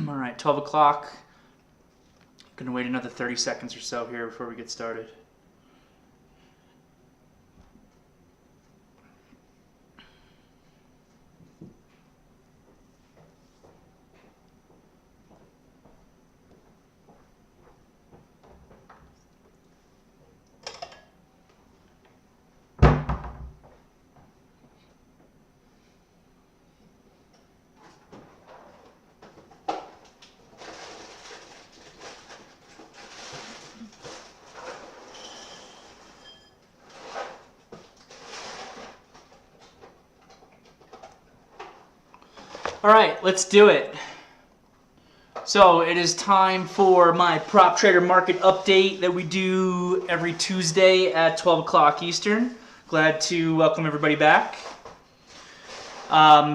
All right, 12 o'clock. Gonna wait another 30 seconds or so here before we get started. All right, let's do it. So it is time for my prop trader market update that we do every Tuesday at 12 o'clock Eastern. Glad to welcome everybody back.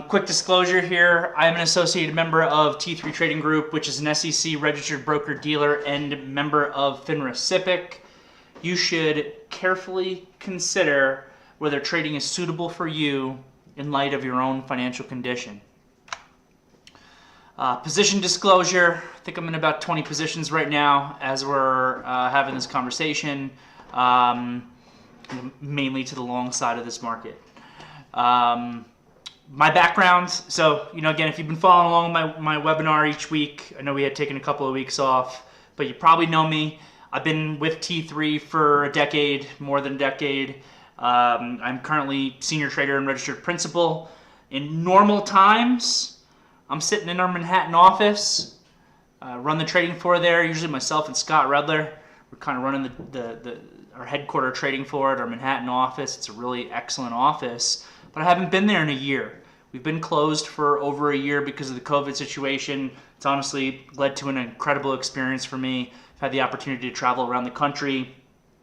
Quick disclosure here, I am an associated member of T3 Trading Group, which is an SEC registered broker dealer and member of FINRA SIPC. You should carefully consider whether trading is suitable for you in light of your own financial condition. Position disclosure, I think I'm in about 20 positions right now as we're having this conversation, mainly to the long side of this market. My background, so, again, if you've been following along my webinar each week, I know we had taken a couple of weeks off, but you probably know me. I've been with T3 for a decade, more than a decade. I'm currently senior trader and registered principal. In normal times, I'm sitting in our Manhattan office, run the trading floor there, usually myself and Scott Redler. We're kind of running our headquarter trading floor at our Manhattan office. It's a really excellent office, but I haven't been there in a year. We've been closed for over a year because of the COVID situation. It's honestly led to an incredible experience for me. I've had the opportunity to travel around the country.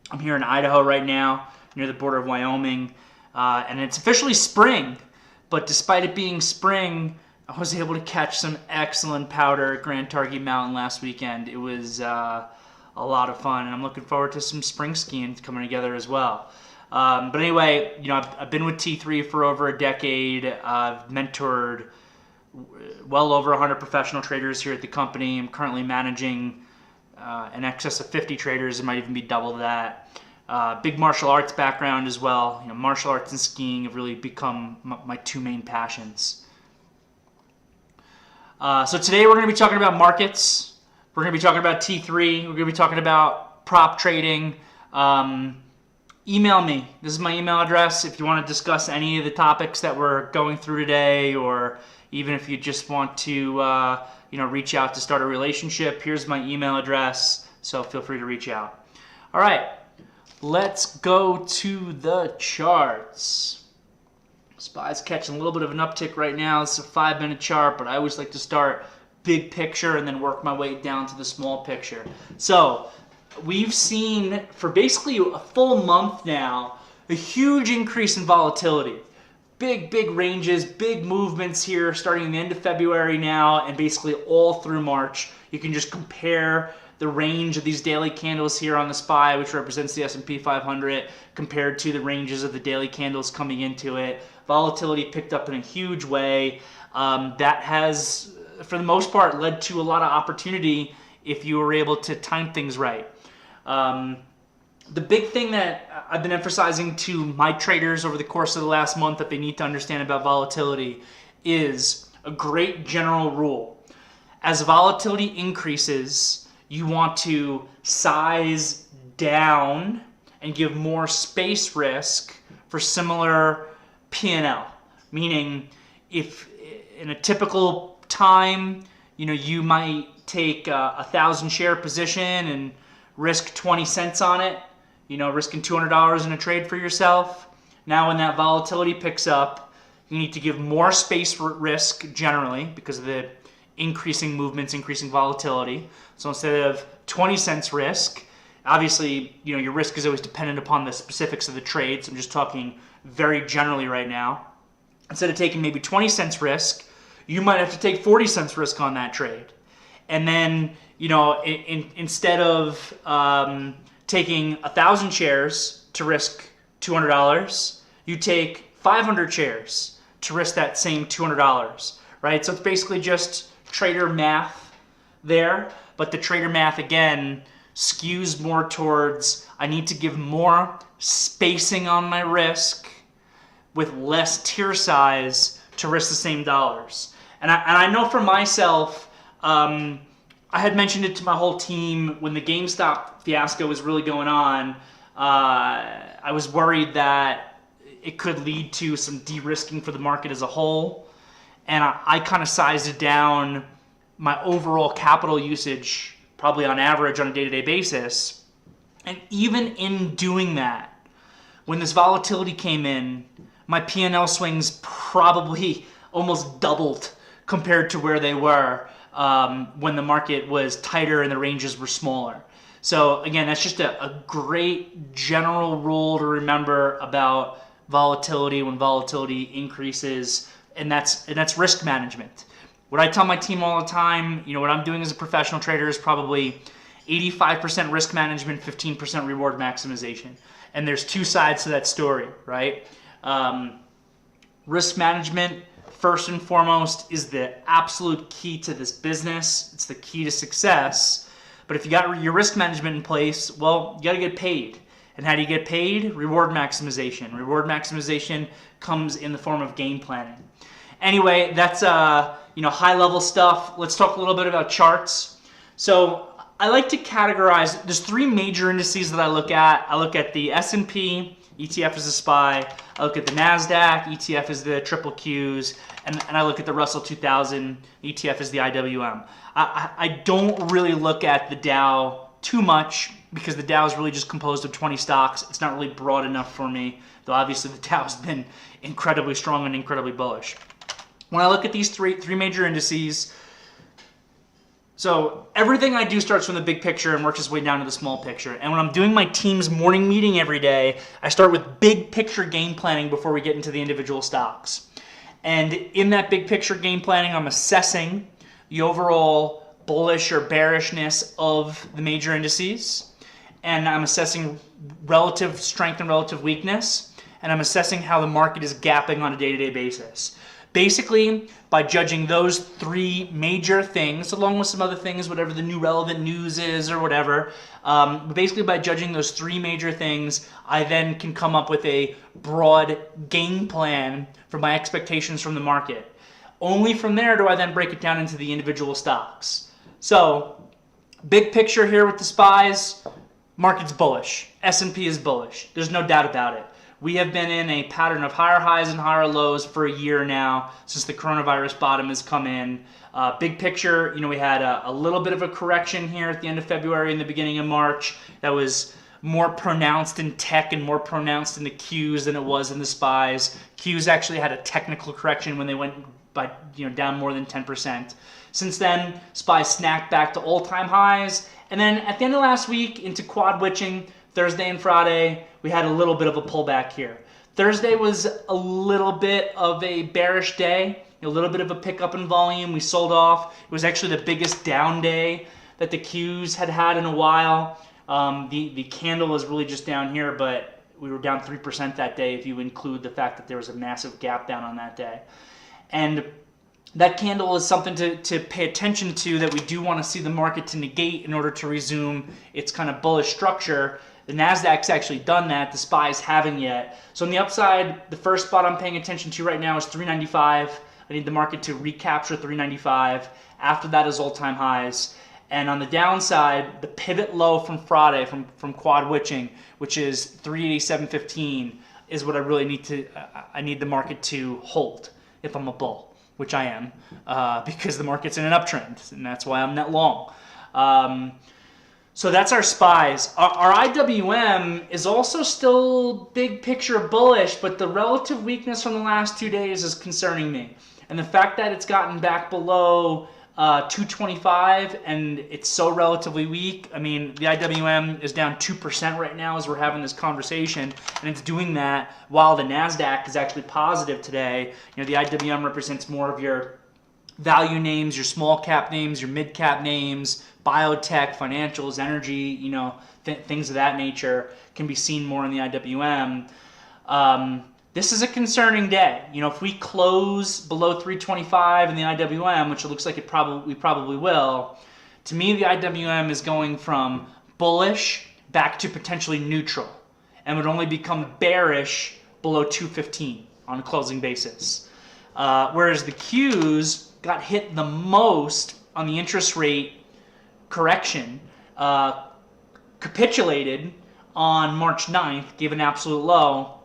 I'm here in Idaho right now, near the border of Wyoming, and it's officially spring, but despite it being spring, I was able to catch some excellent powder at Grand Targhee Mountain last weekend. It was a lot of fun, and I'm looking forward to some spring skiing coming together as well. But anyway, I've been with T3 for over a decade. I've mentored well over 100 professional traders here at the company. I'm currently managing in excess of 50 traders. It might even be double that. Big martial arts background as well. Martial arts and skiing have really become my two main passions. So today we're going to be talking about markets. We're going to be talking about T3. We're going to be talking about prop trading. Email me. This is my email address if you want to discuss any of the topics that we're going through today, or even if you just want to reach out to start a relationship. Here's my email address, so feel free to reach out. All right, let's go to the charts. SPY's catching a little bit of an uptick right now. It's a 5-minute chart, but I always like to start big picture and then work my way down to the small picture. So we've seen for basically a full month now a huge increase in volatility. Big ranges, big movements here starting in the end of February now and basically all through March. You can just compare the range of these daily candles here on the SPY, which represents the S&P 500, compared to the ranges of the daily candles coming into it. Volatility picked up in a huge way. That has, for the most part, led to a lot of opportunity if you were able to time things right. The big thing that I've been emphasizing to my traders over the course of the last month that they need to understand about volatility is a great general rule. As volatility increases, you want to size down and give more space risk for similar P&L. Meaning, if in a typical time, you might take a 1,000 share position and risk 20 cents on it, risking $200 in a trade for yourself. Now when that volatility picks up, you need to give more space risk generally because of the increasing movements, increasing volatility. So instead of 20 cents risk, obviously, your risk is always dependent upon the specifics of the trade. So I'm just talking very generally right now. Instead of taking maybe 20 cents risk, you might have to take 40 cents risk on that trade. And then, instead of taking 1,000 shares to risk $200, you take 500 shares to risk that same $200, right? So it's basically just trader math there, but the trader math again skews more towards I need to give more spacing on my risk with less tier size to risk the same dollars. And I know for myself, I had mentioned it to my whole team when the GameStop fiasco was really going on. I was worried that it could lead to some de-risking for the market as a whole. And I kind of sized it down, my overall capital usage, probably on average on a day-to-day basis. And even in doing that, when this volatility came in, my P&L swings probably almost doubled compared to where they were when the market was tighter and the ranges were smaller. So again, that's just a great general rule to remember about volatility when volatility increases. And that's risk management. What I tell my team all the time, what I'm doing as a professional trader is probably 85% risk management, 15% reward maximization. And there's two sides to that story, right? Risk management, first and foremost, is the absolute key to this business. It's the key to success. But if you got your risk management in place, well, you got to get paid. And how do you get paid? Reward maximization. Reward maximization comes in the form of game planning. Anyway, that's high level stuff. Let's talk a little bit about charts. So I like to categorize, there's three major indices that I look at. I look at the S&P, ETF is the SPY. I look at the NASDAQ, ETF is the triple Qs. And I look at the Russell 2000, ETF is the IWM. I don't really look at the Dow too much because the Dow is really just composed of 20 stocks. It's not really broad enough for me, though obviously the Dow has been incredibly strong and incredibly bullish. When I look at these three major indices, so everything I do starts from the big picture and works its way down to the small picture. And when I'm doing my team's morning meeting every day, I start with big picture game planning before we get into the individual stocks. And in that big picture game planning, I'm assessing the overall bullish or bearishness of the major indices. And I'm assessing relative strength and relative weakness. And I'm assessing how the market is gapping on a day-to-day basis. Basically, by judging those three major things, along with some other things, whatever the new relevant news is or whatever, basically by judging those three major things, I then can come up with a broad game plan for my expectations from the market. Only from there do I then break it down into the individual stocks. So, big picture here with the SPYs, market's bullish. S&P is bullish. There's no doubt about it. We have been in a pattern of higher highs and higher lows for a year now since the coronavirus bottom has come in. Big picture, we had a little bit of a correction here at the end of February and the beginning of March that was more pronounced in tech and more pronounced in the Qs than it was in the SPYs. Qs actually had a technical correction when they went by down more than 10%. Since then, SPYs snapped back to all-time highs, and then at the end of last week into quad witching, Thursday and Friday, we had a little bit of a pullback here. Thursday was a little bit of a bearish day, a little bit of a pickup in volume. We sold off. It was actually the biggest down day that the Qs had in a while. The candle is really just down here, but we were down 3% that day if you include the fact that there was a massive gap down on that day. And that candle is something to pay attention to that we do want to see the market to negate in order to resume its kind of bullish structure. The NASDAQ's actually done that. The SPYs haven't yet. So on the upside, the first spot I'm paying attention to right now is 395. I need the market to recapture 395. After that is all-time highs. And on the downside, the pivot low from Friday, from quad witching, which is 387.15, is what I really I need the market to hold if I'm a bull, which I am, because the market's in an uptrend, and that's why I'm net long. So that's our SPYs. Our IWM is also still big picture bullish, but the relative weakness from the last 2 days is concerning me. And the fact that it's gotten back below 225 and it's so relatively weak. I mean, the IWM is down 2% right now as we're having this conversation, and it's doing that while the NASDAQ is actually positive today. The IWM represents more of your value names, your small cap names, your mid cap names, biotech, financials, energy, things of that nature can be seen more in the IWM. This is a concerning day. If we close below 325 in the IWM, which it looks like we probably will, to me the IWM is going from bullish back to potentially neutral and would only become bearish below 215 on a closing basis. Whereas the Qs got hit the most on the interest rate correction, capitulated on March 9th, gave an absolute low,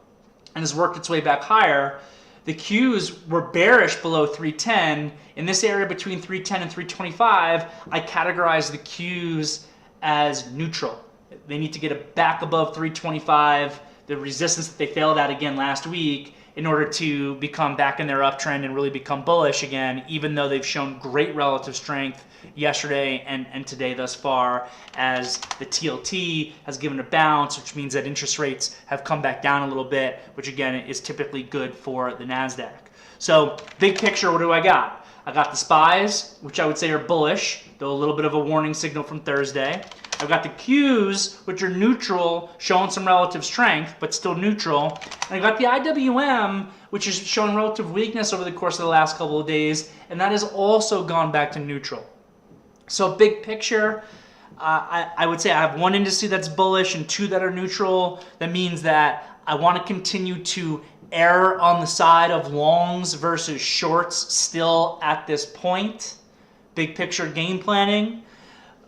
and has worked its way back higher. The Qs were bearish below 310. In this area between 310 and 325, I categorize the Qs as neutral. They need to get it back above 325, the resistance that they failed at again last week, in order to become back in their uptrend and really become bullish again, even though they've shown great relative strength yesterday and today thus far, as the TLT has given a bounce, which means that interest rates have come back down a little bit, which again is typically good for the NASDAQ. So big picture, what do I got? I got the SPYs, which I would say are bullish, though a little bit of a warning signal from Thursday. I've got the Qs, which are neutral, showing some relative strength, but still neutral. And I've got the IWM, which is showing relative weakness over the course of the last couple of days, and that has also gone back to neutral. So big picture, I would say I have one indice that's bullish and two that are neutral. That means that I want to continue to err on the side of longs versus shorts still at this point. Big picture game planning.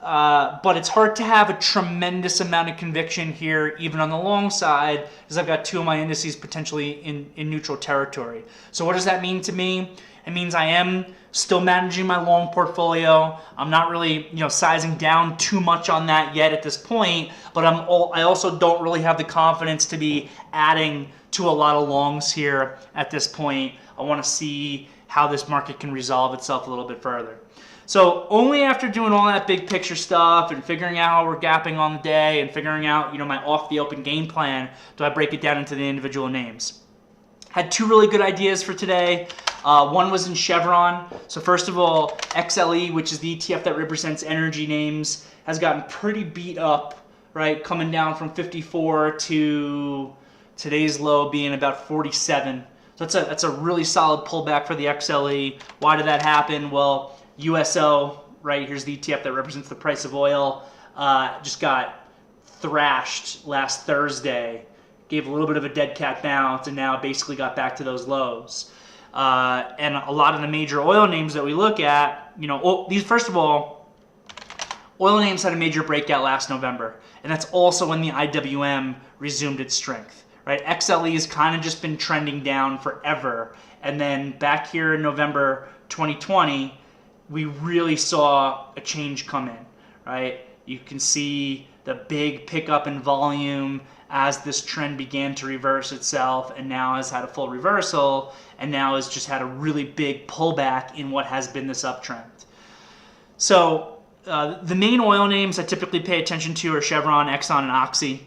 But it's hard to have a tremendous amount of conviction here, even on the long side, because I've got two of my indices potentially in neutral territory. So what does that mean to me? It means I am still managing my long portfolio. I'm not really, sizing down too much on that yet at this point, but I also don't really have the confidence to be adding to a lot of longs here at this point. I want to see how this market can resolve itself a little bit further. So only after doing all that big picture stuff and figuring out how we're gapping on the day and figuring out, my off the open game plan, do I break it down into the individual names. Had two really good ideas for today. One was in Chevron. So first of all, XLE, which is the ETF that represents energy names, has gotten pretty beat up, right? Coming down from 54 to today's low being about 47. So that's a really solid pullback for the XLE. Why did that happen? Well, USO, right, here's the ETF that represents the price of oil, just got thrashed last Thursday, gave a little bit of a dead cat bounce, and now basically got back to those lows. And a lot of the major oil names that we look at, first of all, oil names had a major breakout last November, and that's also when the IWM resumed its strength, right? XLE has kind of just been trending down forever, and then back here in November 2020, we really saw a change come in, right? You can see the big pickup in volume as this trend began to reverse itself, and now has had a full reversal, and now has just had a really big pullback in what has been this uptrend. So the main oil names I typically pay attention to are Chevron, Exxon, and Oxy.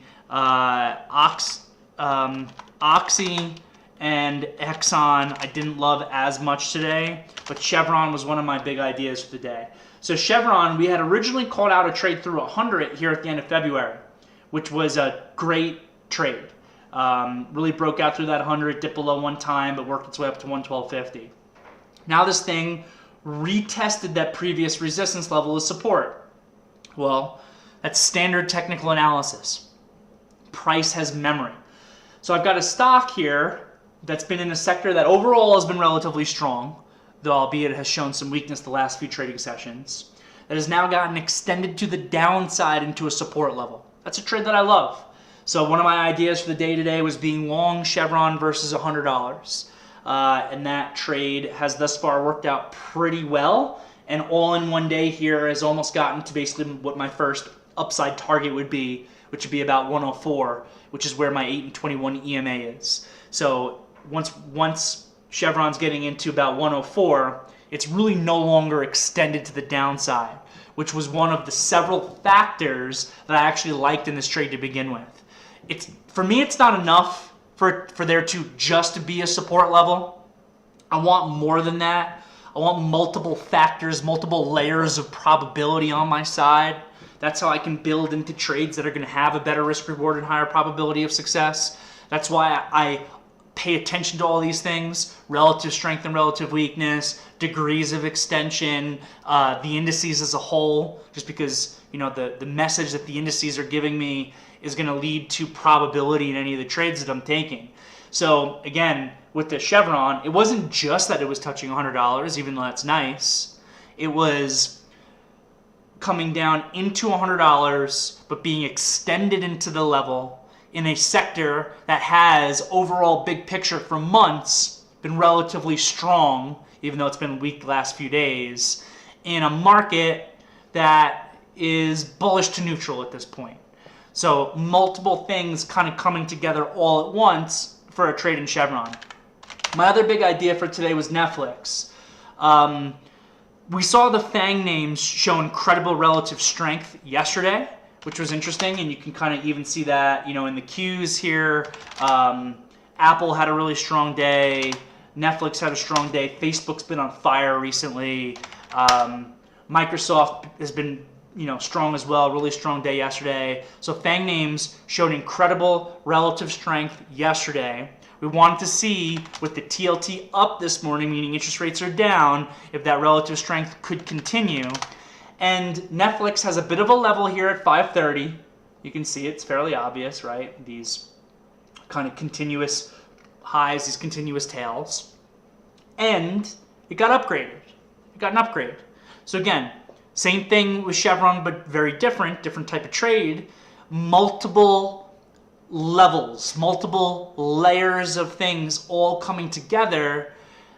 Oxy and Exxon I didn't love as much today, but Chevron was one of my big ideas for the day. So Chevron, we had originally called out a trade through 100 here at the end of February, which was a great trade. Really broke out through that 100, dipped below one time, but worked its way up to 112.50. Now this thing retested that previous resistance level as support. Well, that's standard technical analysis. Price has memory. So I've got a stock here that's been in a sector that overall has been relatively strong, though albeit it has shown some weakness the last few trading sessions, that has now gotten extended to the downside into a support level. That's a trade that I love. So one of my ideas for the day today was being long Chevron versus $100. And that trade has thus far worked out pretty well. And all in one day here has almost gotten to basically what my first upside target would be, which would be about 104, which is where my 8 and 21 EMA is. So once Chevron's getting into about 104, it's really no longer extended to the downside, which was one of the several factors that I actually liked in this trade to begin with. For me, it's not enough for there to just be a support level. I want more than that. I want multiple factors, multiple layers of probability on my side. That's how I can build into trades that are going to have a better risk reward and higher probability of success. That's why I pay attention to all these things: relative strength and relative weakness, degrees of extension, the indices as a whole, just because the message that the indices are giving me is going to lead to probability in any of the trades that I'm taking. So again, with the Chevron, it wasn't just that it was touching $100, even though that's nice. It was coming down into $100, but being extended into the level in a sector that has overall big picture for months been relatively strong, even though it's been weak the last few days, in a market that is bullish to neutral at this point. So multiple things kind of coming together all at once for a trade in Chevron. My other big idea for today was Netflix. We saw the FANG names show incredible relative strength yesterday, which was interesting, and you can kind of even see that, in the Qs here. Apple had a really strong day. Netflix had a strong day. Facebook's been on fire recently. Microsoft has been, strong as well. Really strong day yesterday. So FANG names showed incredible relative strength yesterday. We wanted to see, with the TLT up this morning, meaning interest rates are down, if that relative strength could continue. And Netflix has a bit of a level here at 530. You can see it's fairly obvious, right? These kind of continuous highs, these continuous tails. And it got upgraded. It got an upgrade. So again, same thing with Chevron, but very different type of trade. Multiple levels, multiple layers of things all coming together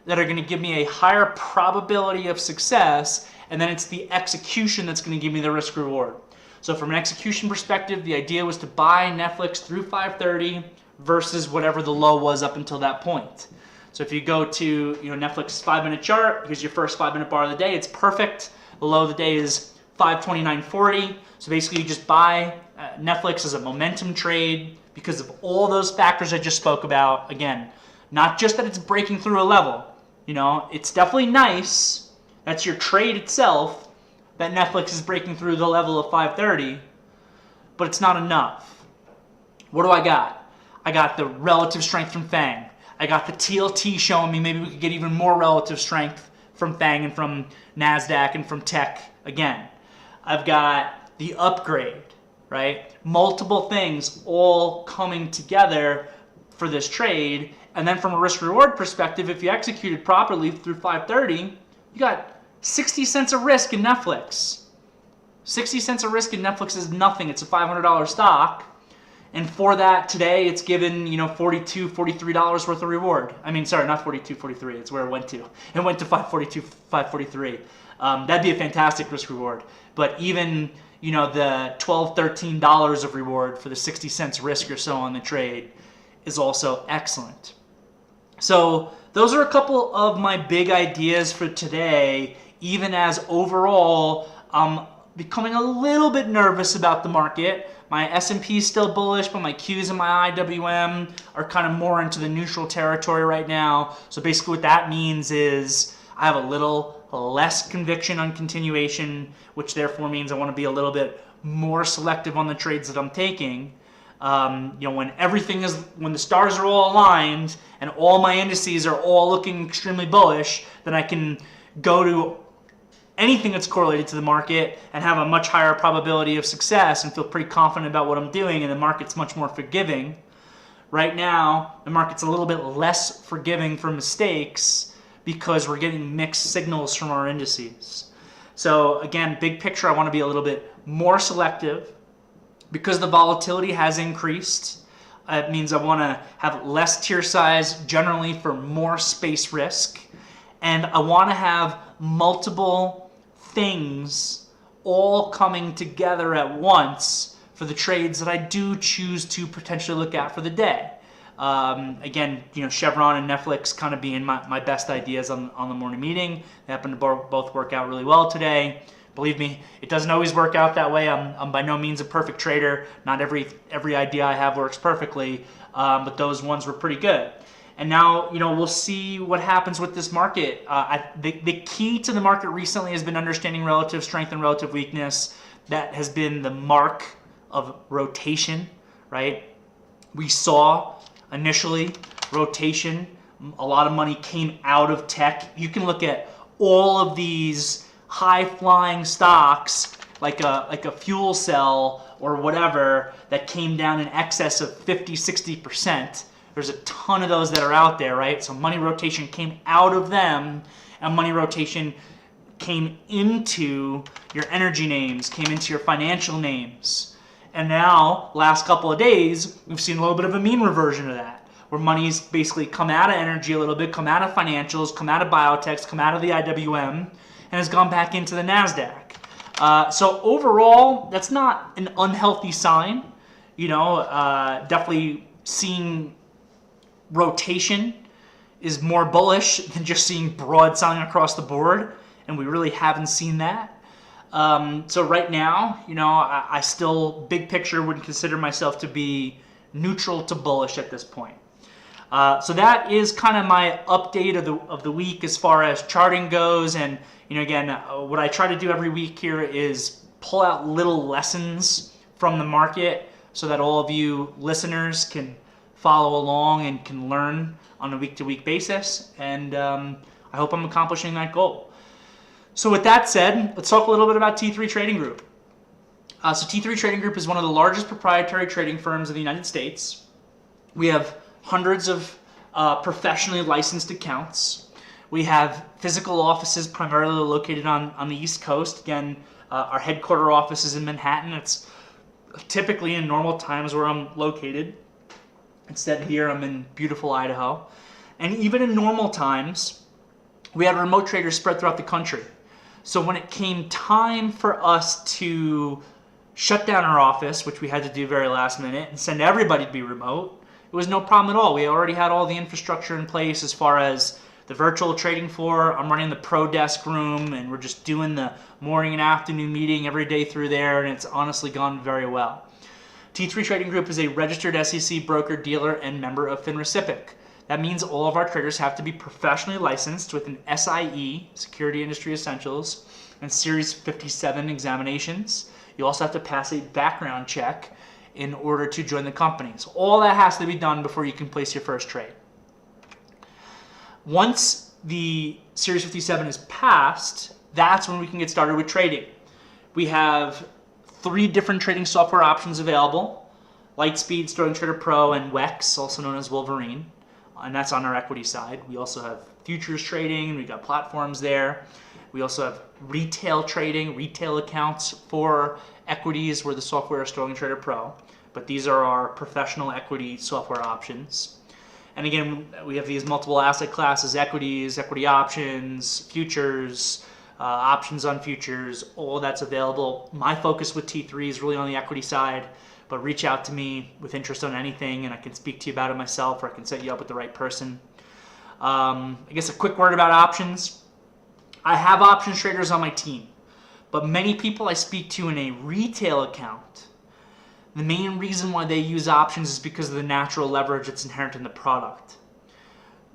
that are going to give me a higher probability of success, and then it's the execution that's going to give me the risk reward. So from an execution perspective, the idea was to buy Netflix through 530 versus whatever the low was up until that point. So if you go to Netflix's 5-minute chart, here's your first 5-minute bar of the day. It's perfect. The low of the day is 529.40. So basically you just buy Netflix as a momentum trade because of all those factors I just spoke about. Again, not just that it's breaking through a level. It's definitely nice. That's your trade itself, that Netflix is breaking through the level of 530, but it's not enough. What do I got? I got the relative strength from FANG. I got the TLT showing me maybe we could get even more relative strength from FANG and from NASDAQ and from tech again. I've got the upgrade, right? Multiple things all coming together for this trade. And then from a risk reward perspective, if you executed properly through 5:30, you got 60 cents of risk in Netflix. 60 cents of risk in Netflix is nothing. It's a $500 stock. And for that today, it's given, $42, $43 worth of reward. I mean, sorry, not 42, 43. It's where it went to. It went to 542, 543. That'd be a fantastic risk reward. But even, the $12, $13 of reward for the 60 cents risk or so on the trade is also excellent. So those are a couple of my big ideas for today, even as overall I'm becoming a little bit nervous about the market. My S&P is still bullish, but my Qs and my IWM are kind of more into the neutral territory right now. So basically what that means is I have a little less conviction on continuation, which therefore means I want to be a little bit more selective on the trades that I'm taking. When the stars are all aligned and all my indices are all looking extremely bullish, then I can go to anything that's correlated to the market and have a much higher probability of success and feel pretty confident about what I'm doing, and the market's much more forgiving. Right now, the market's a little bit less forgiving for mistakes because we're getting mixed signals from our indices. So again, big picture, I want to be a little bit more selective. Because the volatility has increased, it means I want to have less tier size generally for more space risk. And I want to have multiple things all coming together at once for the trades that I do choose to potentially look at for the day. Again, Chevron and Netflix kind of being my best ideas on the morning meeting. They happen to both work out really well today. Believe me, it doesn't always work out that way. I'm by no means a perfect trader. Not every idea I have works perfectly, but those ones were pretty good. And now, we'll see what happens with this market. The key to the market recently has been understanding relative strength and relative weakness. That has been the mark of rotation, right? We saw initially rotation. A lot of money came out of tech. You can look at all of these high-flying stocks like a fuel cell or whatever that came down in excess of 50-60%. There's a ton of those that are out there, right? So money rotation came out of them, and money rotation came into your energy names, came into your financial names. And now, last couple of days, we've seen a little bit of a mean reversion of that, where money's basically come out of energy a little bit, come out of financials, come out of biotechs, come out of the IWM, and has gone back into the NASDAQ. So overall, that's not an unhealthy sign. Definitely seeing rotation is more bullish than just seeing broad selling across the board, and we really haven't seen that. So right now, I still, big picture, would consider myself to be neutral to bullish at this point. So that is kind of my update of the week as far as charting goes. And again, what I try to do every week here is pull out little lessons from the market so that all of you listeners can follow along and can learn on a week-to-week basis. And I hope I'm accomplishing that goal. So with that said, let's talk a little bit about T3 Trading Group. So T3 Trading Group is one of the largest proprietary trading firms in the United States. We have hundreds of professionally licensed accounts. We have physical offices primarily located on the East Coast. Again, our headquarter office is in Manhattan. It's typically in normal times where I'm located. Instead here I'm in beautiful Idaho. And even in normal times, we had remote traders spread throughout the country. So when it came time for us to shut down our office, which we had to do very last minute, and send everybody to be remote, it was no problem at all. We already had all the infrastructure in place as far as the virtual trading floor. I'm running the pro desk room, and we're just doing the morning and afternoon meeting every day through there, and it's honestly gone very well. T3 Trading Group is a registered SEC broker, dealer, and member of FINRA/SIPC. That means all of our traders have to be professionally licensed with an SIE, Security Industry Essentials, and Series 57 examinations. You also have to pass a background check in order to join the company. So all that has to be done before you can place your first trade. Once the Series 57 is passed, that's when we can get started with trading. We have 3 different trading software options available. Lightspeed, Sterling Trader Pro, and WEX, also known as Wolverine, and that's on our equity side. We also have futures trading, we got platforms there. We also have retail trading, retail accounts for equities where the software is Sterling Trader Pro, but these are our professional equity software options. And again, we have these multiple asset classes: equities, equity options, futures, options on futures, all that's available. My focus with T3 is really on the equity side, but reach out to me with interest on anything and I can speak to you about it myself, or I can set you up with the right person. I guess a quick word about options. I have options traders on my team, but many people I speak to in a retail account, the main reason why they use options is because of the natural leverage that's inherent in the product.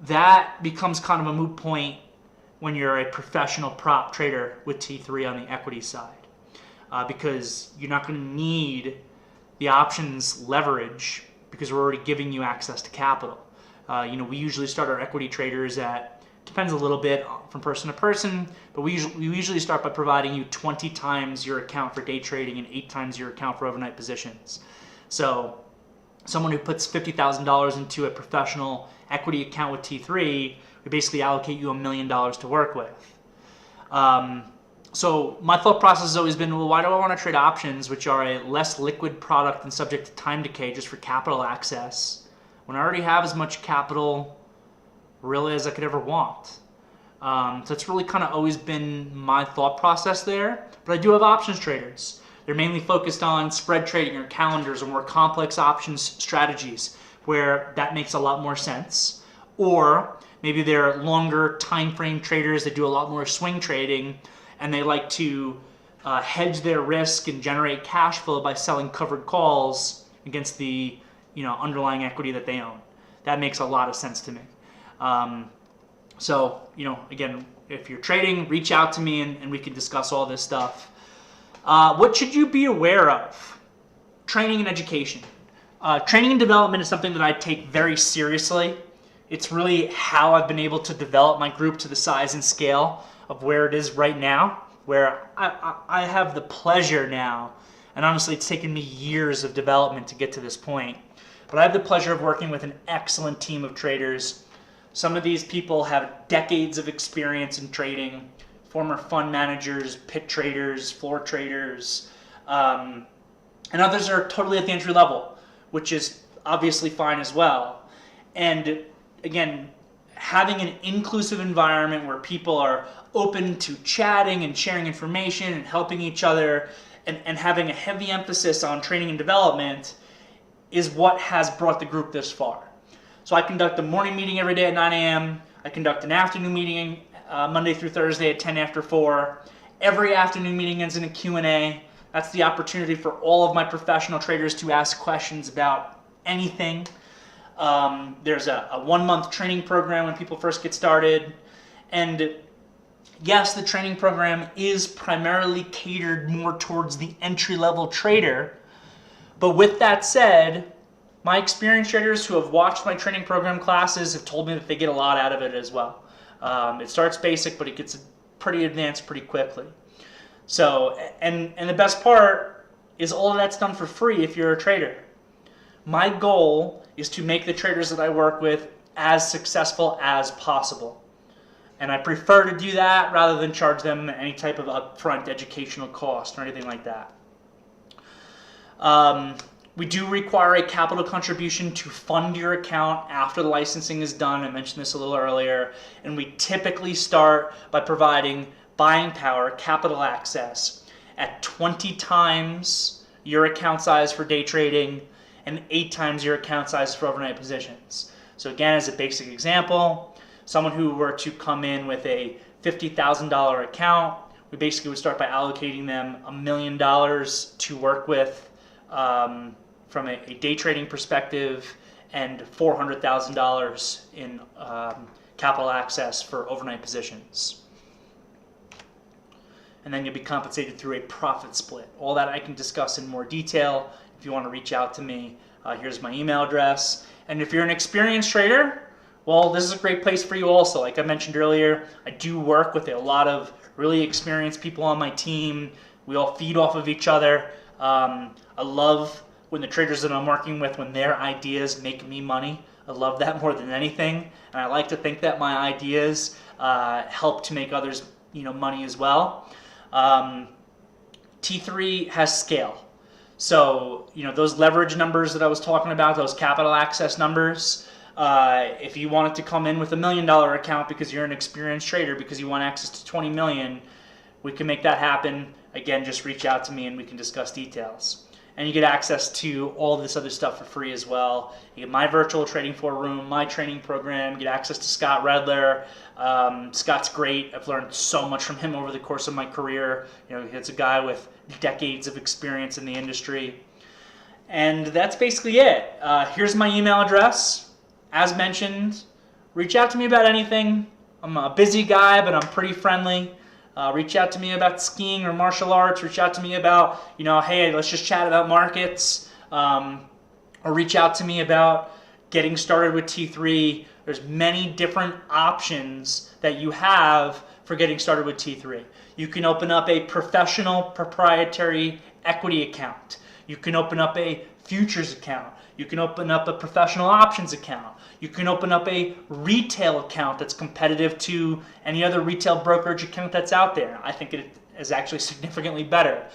That becomes kind of a moot point when you're a professional prop trader with T3 on the equity side, because you're not going to need the options leverage because we're already giving you access to capital. We usually start our equity traders at, depends a little bit from person to person, but we usually start by providing you 20 times your account for day trading and 8 times your account for overnight positions. So someone who puts $50,000 into a professional equity account with T3, we basically allocate you $1 million to work with. So my thought process has always been, well, why do I want to trade options, which are a less liquid product and subject to time decay just for capital access, when I already have as much capital really as I could ever want? So it's really kind of always been my thought process there. But I do have options traders. They're mainly focused on spread trading or calendars or more complex options strategies where that makes a lot more sense. Or maybe they're longer time frame traders that do a lot more swing trading and they like to hedge their risk and generate cash flow by selling covered calls against the underlying equity that they own. That makes a lot of sense to me. So, again, if you're trading, reach out to me and we can discuss all this stuff. What should you be aware of? Training and education. Training and development is something that I take very seriously. It's really how I've been able to develop my group to the size and scale of where it is right now, where I have the pleasure now, and honestly it's taken me years of development to get to this point, but I have the pleasure of working with an excellent team of traders. Some of these people have decades of experience in trading, former fund managers, pit traders, floor traders, and others are totally at the entry level, which is obviously fine as well. And again, having an inclusive environment where people are open to chatting and sharing information and helping each other and having a heavy emphasis on training and development is what has brought the group this far. So I conduct a morning meeting every day at 9 a.m. I conduct an afternoon meeting Monday through Thursday at 10 after 4. Every afternoon meeting ends in a Q&A. That's the opportunity for all of my professional traders to ask questions about anything. There's a 1-month training program when people first get started. And yes, the training program is primarily catered more towards the entry-level trader. But with that said, my experienced traders who have watched my training program classes have told me that they get a lot out of it as well. It starts basic, but it gets pretty advanced pretty quickly. So, and the best part is all of that's done for free if you're a trader. My goal is to make the traders that I work with as successful as possible. And I prefer to do that rather than charge them any type of upfront educational cost or anything like that. We do require a capital contribution to fund your account after the licensing is done. I mentioned this a little earlier. And we typically start by providing buying power, capital access, at 20 times your account size for day trading and 8 times your account size for overnight positions. So again, as a basic example, someone who were to come in with a $50,000 account, we basically would start by allocating them $1 million to work with from a day trading perspective and $400,000 in capital access for overnight positions. And then you'll be compensated through a profit split. All that I can discuss in more detail. If you want to reach out to me, here's my email address. And if you're an experienced trader, well, this is a great place for you also. Like I mentioned earlier, I do work with a lot of really experienced people on my team. We all feed off of each other. I love when the traders that I'm working with, when their ideas make me money. I love that more than anything, and I like to think that my ideas help to make others, money as well. T3 has scale. So, those leverage numbers that I was talking about, those capital access numbers, if you wanted to come in with $1 million account because you're an experienced trader, because you want access to 20 million, we can make that happen. Again, just reach out to me and we can discuss details. And you get access to all this other stuff for free as well. You get my virtual trading floor room, my training program, you get access to Scott Redler. Scott's great. I've learned so much from him over the course of my career. He's a guy with decades of experience in the industry. And that's basically it. Here's my email address. As mentioned, reach out to me about anything. I'm a busy guy, but I'm pretty friendly. Reach out to me about skiing or martial arts. Reach out to me about, hey, let's just chat about markets. Or reach out to me about getting started with T3. There's many different options that you have for getting started with T3. You can open up a professional proprietary equity account. You can open up a futures account. You can open up a professional options account. You can open up a retail account that's competitive to any other retail brokerage account that's out there. I think it is actually significantly better.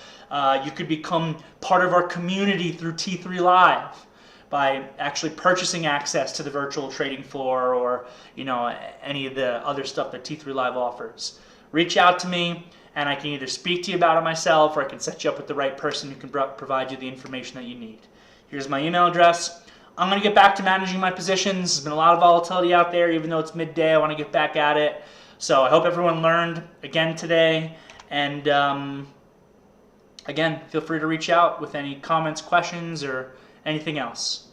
You could become part of our community through T3 Live by actually purchasing access to the virtual trading floor or any of the other stuff that T3 Live offers. Reach out to me and I can either speak to you about it myself or I can set you up with the right person who can provide you the information that you need. Here's my email address. I'm going to get back to managing my positions. There's been a lot of volatility out there. Even though it's midday, I want to get back at it. So I hope everyone learned again today. And again, feel free to reach out with any comments, questions, or anything else.